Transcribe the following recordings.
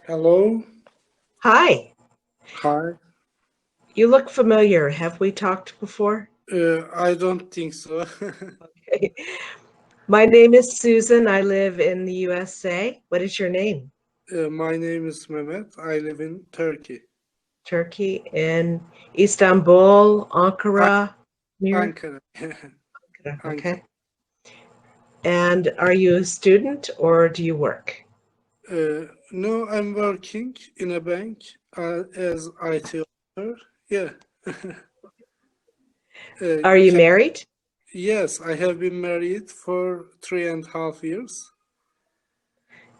Hello. Hi, Hi. you look familiar. Have we talked before? I don't think so. Okay. My name is Susan. I live in the USA. What is your name? My name is Mehmet. I live in Turkey. Turkey in Istanbul, An- Ankara, Mir. Ankara. Ankara. Okay. And are you a student or do you work? No, I'm working in a bank as IT officer. Yeah. Are you Can, married? yes, I have been married for 3.5 years.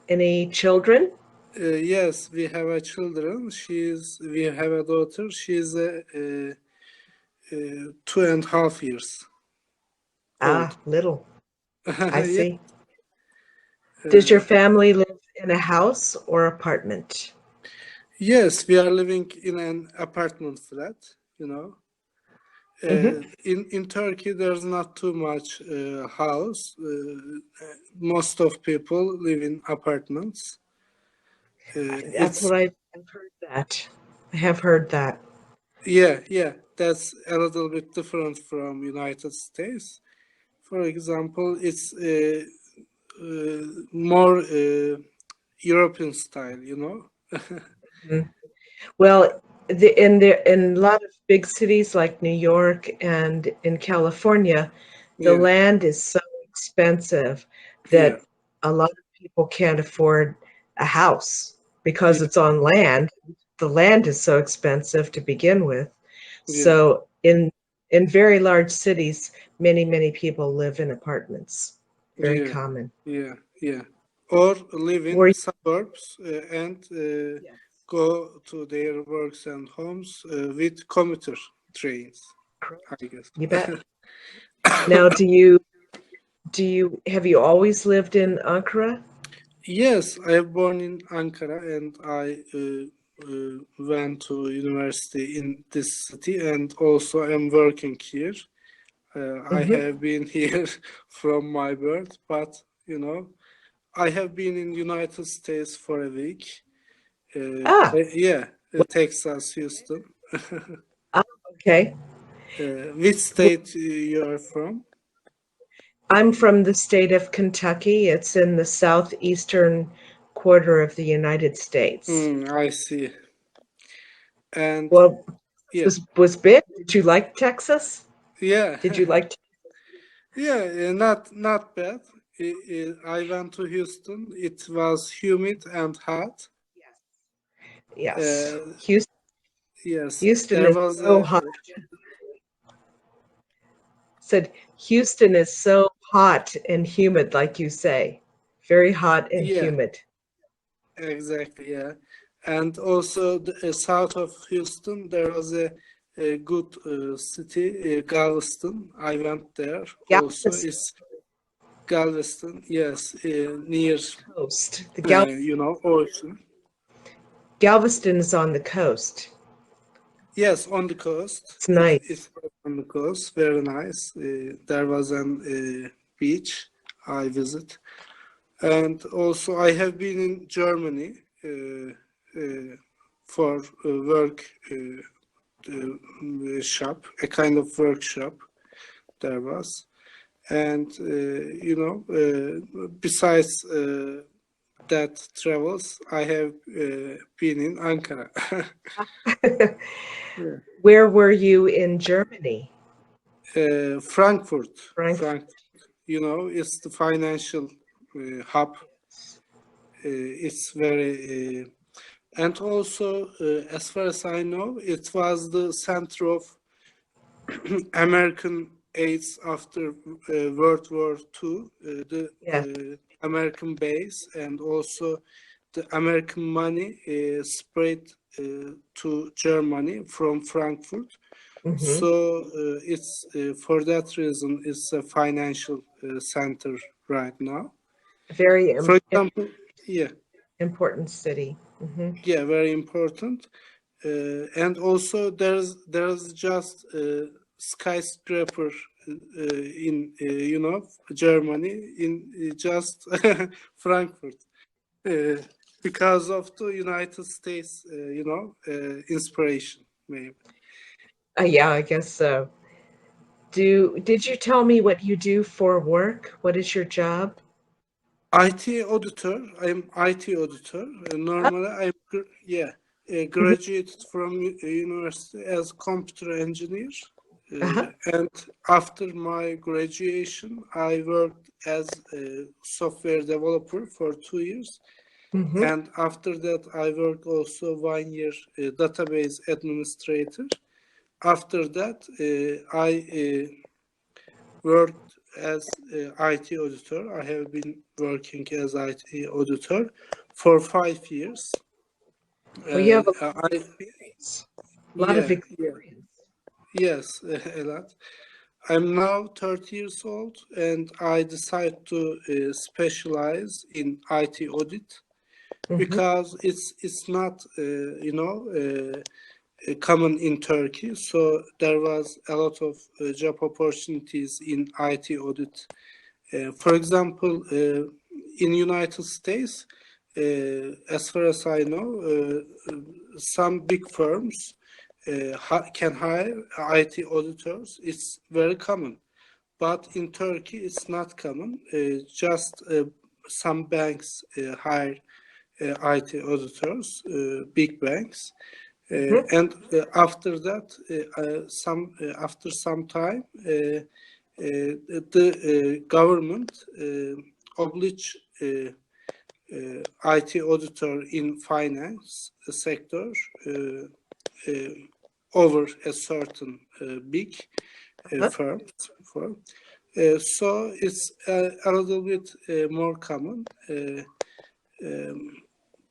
Any children? Yes, we have a children. We have a daughter. She's 2.5 years old. Ah, little. I Yeah. see. Does your Uh, family live in a house or apartment? yes, we are living in an apartment flat, you know. Hmm. In Turkey, there's not too much house. Most of people live in apartments. That's It's what I've heard that. I have heard that. yeah, that's a little bit different from United States. For example, it's more European style, you know. Mhm. Well, in a lot of big cities like New York and in California, the Yeah, land is so expensive yeah, that a lot of people can't afford a house because yeah, it's on land. The land is so expensive to begin with. yeah, So in very large cities, many people live in apartments. Very yeah, common. yeah. Or live Were in you? suburbs and Yes. go to their works and homes with commuter trains, I guess. You bet. Now, do you have you always lived in Ankara? Yes, I was born in Ankara and I went to university in this city and also I'm working here. I Hmm. have been here from my birth, but you know, I have been in United States for a week. Ah, Yeah, well, Texas, Houston. ah, okay. Which Well, state you are from? I'm from the state of Kentucky. It's in the southeastern quarter of the United States. I see. And Well, this yeah, was big. Did you like Texas? yeah, Did you like? yeah. Not bad. I went to Houston. It was humid and hot. Yes. Uh, Houston, yes, Houston there is was so a hot. Said Houston is so hot and humid, like you say. Very hot and yeah, humid. exactly, yeah. And also south of Houston, there was a good city, Galveston. I went there. Also, Galveston it's Galveston, yes, near, coast. ocean. Galveston is on the coast. Yes, on the coast. It's It nice. was on the coast, very nice. There was an beach I visit. And also, I have been in Germany for work shop, a kind of workshop there was. And, besides that travels, I have been in Ankara. Yeah. Where were you in Germany? Frankfurt, Frankfurt. it's the financial hub. It's very and also, as far as I know, it was the center of American aids after World War II, the Yes. American base, and also the American money spread to Germany from Frankfurt. Hmm. So it's for that reason it's a financial center right now. Very For example, yeah, important city. Hmm. yeah, very important. And also there's just a skyscraper in Germany in just Frankfurt. Uh, because of the United States, inspiration, maybe. Yeah, I guess so. Did you tell me what you do for work? What is your job? IT auditor. I'm IT auditor. Normally, Mhm. graduated from university as computer engineer. Uh-huh. And after my graduation, I worked as a software developer for 2 years. Mm-hmm. And after that, I worked also 1 year database administrator. After that, I worked as IT auditor. I have been working as IT auditor for 5 years. Well, you have a lot of I experience. A lot of yeah yeah experience. yes a lot. I'm now 30 years old, and I decided to specialize in IT audit Mm-hmm. because it's not common in Turkey. So there was a lot of job opportunities in IT audit. For example, in United States, as far as I know, some big firms can hire IT auditors. It's very common. But in Turkey, it's not common. Just some banks hire IT auditors, big banks. Mm-hmm. And after that, after some time, the government oblige IT auditor in finance sector uh, over a certain big Uh-huh. firm. So it's a little bit more common.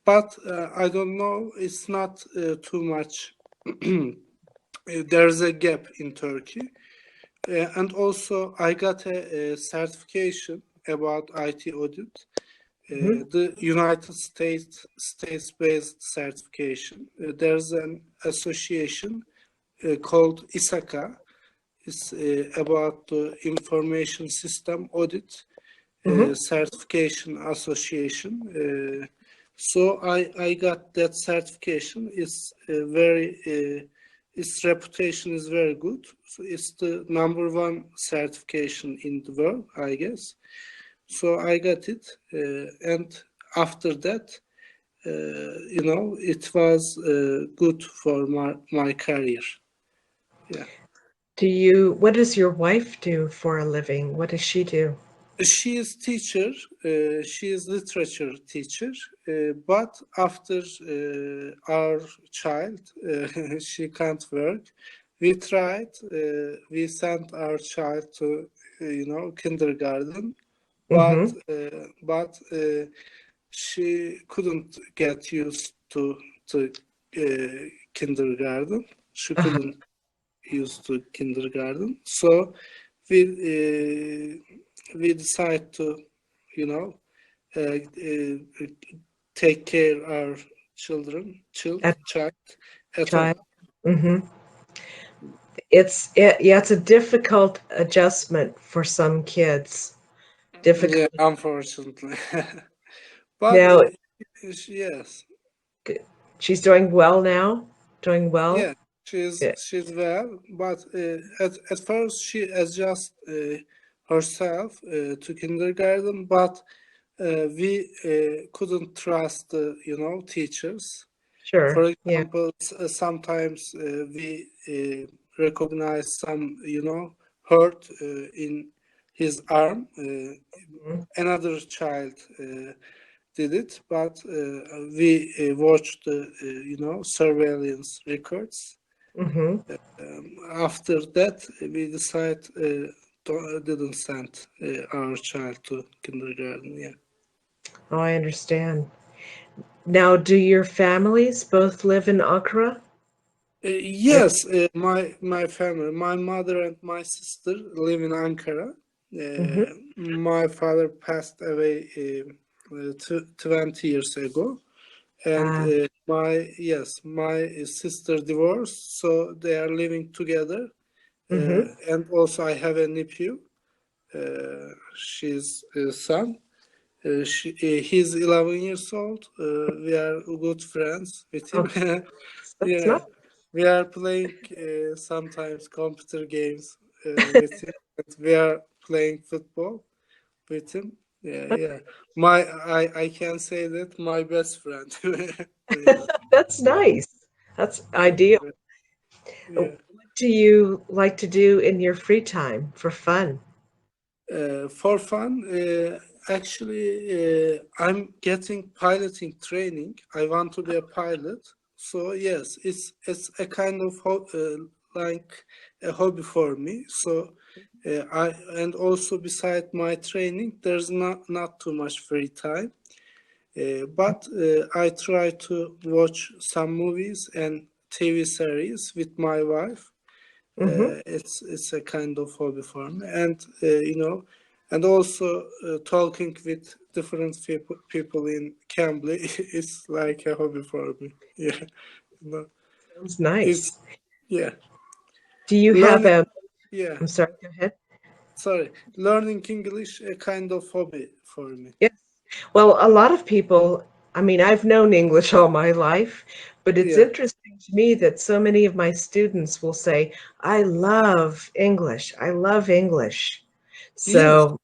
But I don't know, it's not too much. There's a gap in Turkey. And also, I got a certification about IT audit, Mm-hmm. the United States-based certification. There's an association called ISACA. It's about the Information System Audit Mm-hmm. Certification Association. So I got that certification. Its reputation is very good. So it's the number one certification in the world, I guess. So I got it, and after that, it was good for my career. Yeah. What does your wife do for a living? What does she do? She is teacher. She is literature teacher. But after our child, she can't work. We tried. We sent our child to, kindergarten, but Mm-hmm. she couldn't get used to kindergarten. She Uh-huh. couldn't used to kindergarten. So we decide to, you know, take care our At child at child. home. Mm-hmm. Yeah, it's a difficult adjustment for some kids. Yeah, Difficult. unfortunately. But Now, yes, she's doing well now. Doing well. yeah, she's Yeah. she's well. But at first she adjust herself to kindergarten, but we couldn't trust the teachers. For Sure. Yeah. example, sometimes we recognize some hurt in his arm. Mm-hmm. Another child did it, but we watched the surveillance records. Mm-hmm. After that, we decide didn't send our child to kindergarten. Yeah. Oh, I understand. Now, do your families both live in Accra? Yes, my family, my mother and my sister live in Ankara. Mm-hmm. My father passed away 20 years ago, and Ah, my sister divorced, so they are living together. mm-hmm. And also, I have a nephew. She's a son. He's 11 years old. We are good friends with him. Okay, that's Yeah, nice. we are playing sometimes computer games with him. And we are playing football with him. Yeah, yeah. I can say that my best friend. Yeah, That's nice. That's ideal. What yeah. do you like to do in your free time for fun? For fun, actually, I'm getting piloting training. I want to be a pilot. So yes, it's a kind of like a hobby for me. So I and also beside my training, there's not too much free time. But I try to watch some movies and TV series with my wife. Hmm. It's a kind of hobby for me, and and also talking with different people in Cambly is like a hobby for me. Yeah, you know, Sounds it's nice. yeah. Do you have Learning, a, yeah. I'm sorry, go ahead. Sorry, learning English a kind of hobby for me. Yes. Well, a lot of people, I mean, I've known English all my life, but it's Yeah. interesting to me that so many of my students will say, I love English. I love English. Yes. So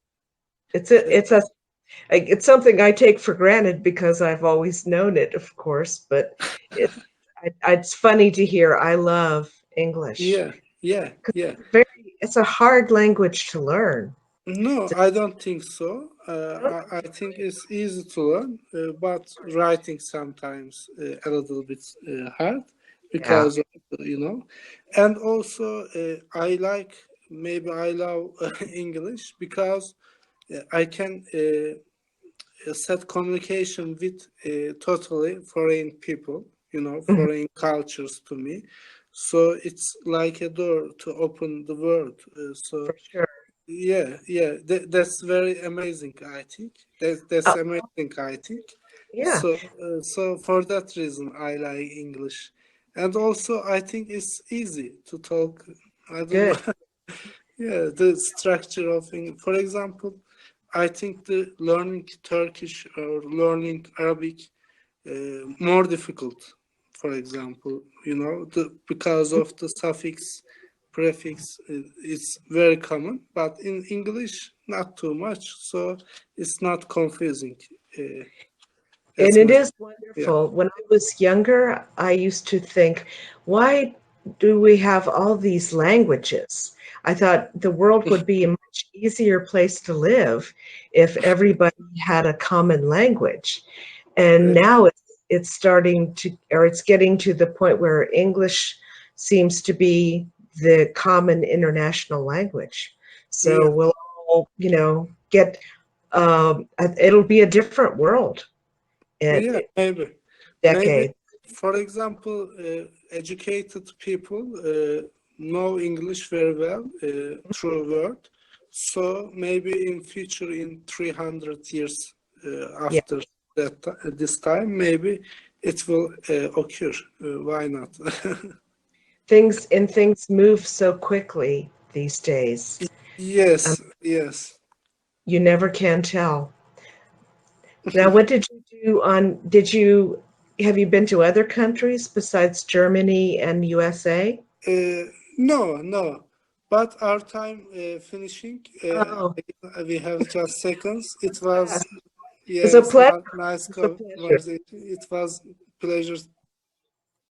it's something I take for granted because I've always known it, of course, but it, it's funny to hear I love English. Yeah. Yeah. Yeah. It's a hard language to learn. No, I don't think so. No? I think it's easy to learn, but writing sometimes a little bit hard Yeah. because of, and also maybe I love English because I can set communication with totally foreign people, Mhm. foreign cultures to me. So it's like a door to open the world. So For sure. yeah, yeah, that's very amazing. I think that's Uh, amazing. I think yeah, so. For that reason, I like English, and also I think it's easy to talk. I don't know. good. Yeah, the structure of English. For example, I think the learning Turkish or learning Arabic more difficult. For example, because of the suffix, prefix, it's very common. But in English, not too much. So it's not confusing. Uh, And that's it my is yeah. wonderful. When I was younger, I used to think, why do we have all these languages? I thought the world would be a much easier place to live if everybody had a common language. And Uh, now it's starting to, or it's getting to the point where English seems to be the common international language. So yeah, we'll all, get, it'll be a different world in yeah, maybe. decades. For example, educated people know English very well through word. So maybe in future, in 300 years Yeah, after this time, maybe it will occur. Why not? things move so quickly these days. Um, Yes, yes. you never can tell. Now, what did you do have you been to other countries besides Germany and USA? Uh, no, no. But our time finishing, Oh, we have just seconds. It fast. was It's a yes, pleasure. nice It's a pleasure. conversation. It was pleasure